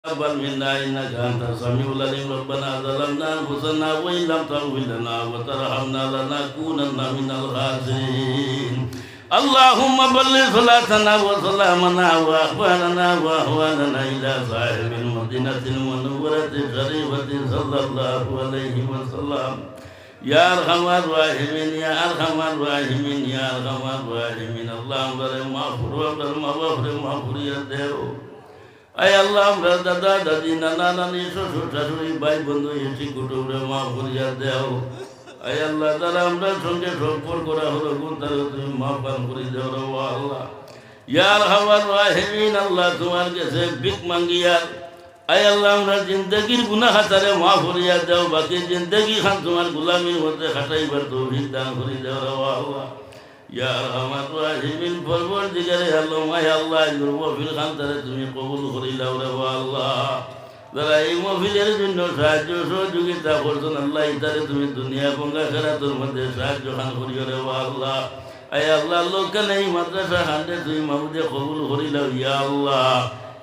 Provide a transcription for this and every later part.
تقبل منا إنك أنت السميع العليم ربنا ظلمنا أنفسنا وإن لم تغفر لنا وترحمنا لنكونن من الخاسرين اللهم بلغ صلاتنا وسلامنا وأخبارنا وأهوالنا إلى صاحب المدينة المنورة الشريفة صلى الله عليه وسلم يا أرحم الراحمين يا أرحم الراحمين يا أرحم الراحمين اللهم مغفور يا দেও আয় আল্লাহ আমরা দাদা দাদি নানা নানি শ্বশুর শাশুড়ি ভাই বন্ধু এসি কুটুমরে মাফ করিয়া দেও আয় আল্লাহ তারা আমরা সঙ্গে সম্পর্ক করা হলো গুণ তারা তুমি মাফ করে দেও রে আল্লাহ ইয়া আরহামার রাহিমিন আল্লাহ তোমার কাছে ভিক মাঙ্গিয়া আয় আল্লাহ আমরা জিন্দগির গুনাহ খাতারে মাফ করিয়া দেও বাকি জিন্দগি খান তোমার গোলামির মধ্যে খাটাইবার তৌফিক দান করে দেও রে আল্লাহ ইয়া আরহামার রাহিমিন পরবর্তীকারে আল্লাহ আয় আল্লাহ মহফিল খান তারে তুমি কবুল করিলাও রে আল্লাহ যারা এই মহফিলের জন্য সাহায্য সহযোগিতা করছেন আল্লাহ ইতারে তুমি দুনিয়া এবং আখিরাতের মধ্যে সাহায্য খান করিও রে আল্লাহ আয় আল্লাহ লোকখানে এই মাদ্রাসা খানতে তুমি মাহমুদে কবুল করিলাও ইয়া আল্লাহ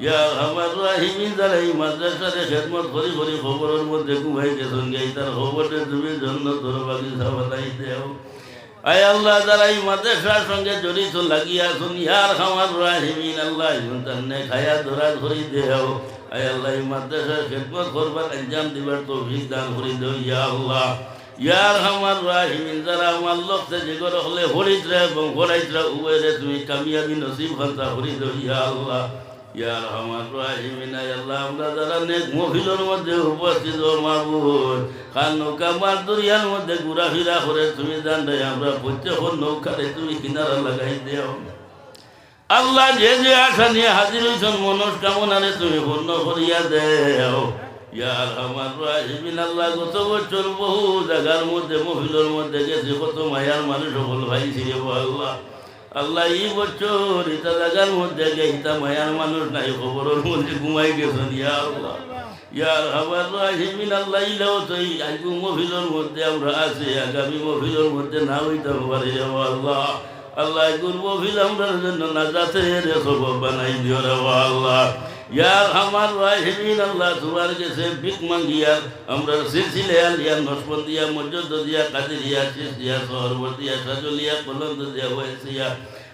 ইয়া আরহামার রাহিমিন যারা এই মাদ্রাসারে খেদমত করি করি খবরের মধ্যে ঘুমাই গেছেন গে তার খবরে তুমি জান্নাতের বাগিচা বানাই দেও আয় আল্লাহ যারা এই মাদ্রাসার সঙ্গে জড়িত লাগিয়া আছেন ইয়া আরহামার রাহিমিন আল্লাহ তান্নে খায়া ধরা ধরি দেও আয় আল্লাহ এই মাদ্রাসার খেদমত করবার আঞ্জাম দিবার তৌফিক দান করে দেও ইয়া আল্লাহ ইয়া আরহামার রাহিমিন যারা আমার লোকতে যেগুলো হলে হরিদ্রা এবং হরাইদ্রা উভয়রে তুমি কামিয়াবি নসিব খান্তা করে দেও ইয়া আল্লাহ ইয়া আরহামার রাহিমিন আয় আল্লাহ আমরা যারা নেক মহফিলের মধ্যে উপস্থিত ও মাহবুব খান নৌকা মার দরিয়ার মধ্যে ঘোরাফেরা করে তুমি জানবে আমরা প্রত্যেক নৌকারে তুমি কিনারা লাগাই দেও আল্লাহ যে যে আশা নিয়ে হাজির হইছেন মনস্কামনারে তুমি পূর্ণ করিয়া দেও ইয়া আরহামার রাহিমিন আল্লাহ গত বছর বহু জায়গার মধ্যে মহফিলের মধ্যে গেছে কত মায়ার মানুষ সকল ভাই ছিল আল্লাহ আল্লাহ এই বছর ইটা জায়গার মধ্যে গে ইটা মায়ার মানুষ নাই খবরের মধ্যে ঘুমাই গেছেন ইয়া আল্লাহ ইয়া আরহামার রাহিমিন আল্লাহ ইলাও তো এই আজকে মহফিলের মধ্যে আমরা আছি আগামী মহফিলের মধ্যে না হইতে পারে আল্লাহ আল্লাহ গুরব ফিল আমরার জন্য নাজাতের সবব বানাই দিও রে আল্লাহ ইয়া আরহামার রাহিমিন আল্লাহ তোমার কাছে ভিক মাঙ্গিয়া আমরা সিলসিলা আলিয়া নসবন্দিয়া মজদ্দিয়া কাদেরিয়া চিশতিয়া সহরবর্দিয়া সাজলিয়া কলন্দদিয়া ওয়াসিয়া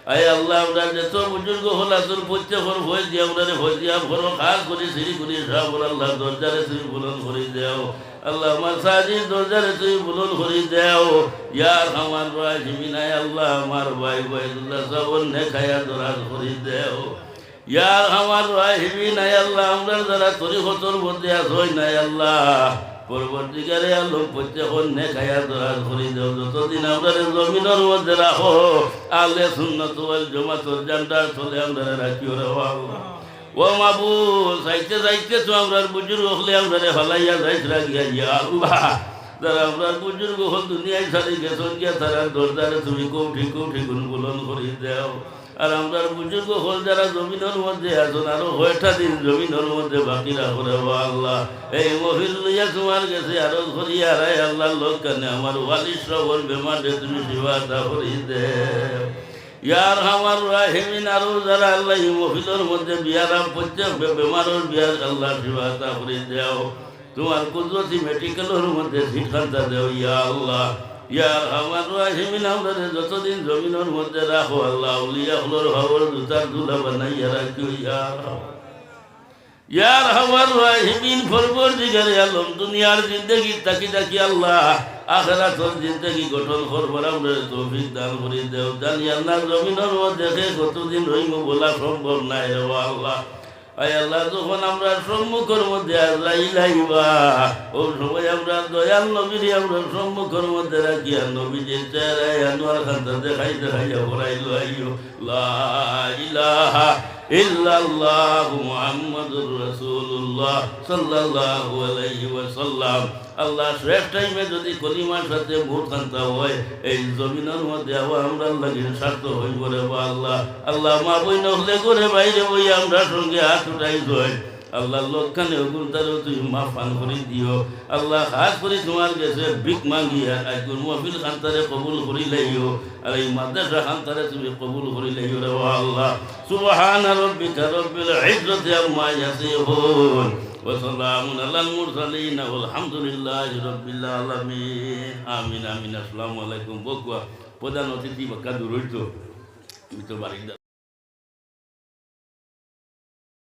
আয় আল্লাহ আমরা যত বুজুর্গ হল তোর প্রত্যেকর ভয় দিয়া আমরা ভয় দিয়া ভর খাস করে সিঁড়ি করে সব আল্লাহ দরজারে তুমি বুলন করে দেও আল্লাহ আমার সাজির দরজারে তুমি বুলন করে দেও ইয়া আরহামার রাহিমিন আয় আল্লাহ আমার ভাই বাইদুল্লাহ সব অন্যে খায়া দরাজ করে দেও ইয়া আরহামার রাহিমিন আয় আল্লাহ আমরা যারা তরিকতর মধ্যে আসই নাই আল্লাহ পরবর্তীকারে আল্লাহ প্রত্যেক অন্যে খায়া দরাজ করে দেও যতদিন আমরা জমিনের মধ্যে রাখো আলে সুন্নাত ওয়াল জামাতের জান্ডার চলে আমরা রাখিও রে আল্লাহ ও মাবুদ চাইতে চাইতে তো আমরা বুজুর্গ হলে আমরা হলাইয়া যাইতে রাখিয়া ইয়া আল্লাহ যারা আমরা বুজুর্গ হল দুনিয়ায় ছাড়ি গেছেন গিয়া তারা দরজারে তুমি কৌঠি কৌঠি গুনগুলন করে দেও আর আমরা বুজুর্গ হল যারা জমিনের মধ্যে আছেন আরো কয়টা দিন জমিনের মধ্যে বাকি রাখো রে আল্লাহ এই মহিল লইয়া তোমার কাছে আরো করিয়া রায় আল্লাহ লোক কানে আমার ওয়ালিশ সবর বেমারে তুমি সেবাটা করি দেও ইয়া আরহামার রাহিমিন আরো যারা আল্লাহ এই মহিলের মধ্যে বিয়ারাম প্রত্যেক বেমারের বিয়ার আল্লাহ সেবাটা করে দেও তোমার কুদরতি মেডিকেলের মধ্যে শিক্ষাটা দেও ইয়া আল্লাহ ইয়া আরহামার রাহিমিন আমরা যতদিন জমিনের মধ্যে রাখো আল্লাহ আউলিয়া হলর হওয়ার জুতার দুলা বানাইয়া রাখিও ইয়া আরহামার রাহিমিন পরবর্তীকারে আলম দুনিয়ার জিন্দগি তাকি তাকি আল্লাহ আখিরাতের জিন্দগি গঠন করবার আমরা তৌফিক দান করে দেও জানি আল্লাহ জমিনের মধ্যে কতদিন রইব বলা সম্ভব নাই রে আল্লাহ আয় আল্লাহ যখন আমরা সম্মুখের মধ্যে আল্লাহ ও সময় আমরা দয়াল নবীর আমরা সম্মুখের মধ্যে রাখি আর নবীজির চেহারায় আনোয়ার খানটা দেখাই দেখাইয়া ভরাইলো আইয়ো লা ইলাহা ইল্লাল্লাহু মুহাম্মাদুর রাসূলুল্লাহ সাল্লাল্লাহু আলাইহি ওয়াসাল্লাম আল্লাহ শেষ টাইমে যদি কলিমার সাথে ভোট খান্তা হয় এই জমিনের মধ্যে আবার আমরা লাগে স্বার্থ হইব রে আল্লাহ আল্লাহ মা বই নহলে করে বাইরে বই আমরা সঙ্গে হাত উঠাই হয় আল্লাহ লোকখানে গুলতারও তুমি মাফান করে দিও আল্লাহ হাত করে তোমার কাছে ভিক মাঙ্গিয়া আজকুর মহফিল খান্তারে কবুল করি লাইও আর এই মাদ্রাসা খান্তারে তুমি কবুল করি লাইও রে আল্লাহ সুবহান রাব্বিকা রব্বিল ইজ্জাতি আম্মা ইয়াসিফুন ওয়া সালামুন আলাল মুরসালিন ওয়ালহামদুলিল্লাহি রাব্বিল আলামিন আমিন আমিন আসসালামু আলাইকুম বকুয়া প্রধান অতিথি বাক্কা দূর হইতো আমি তো বাড়ি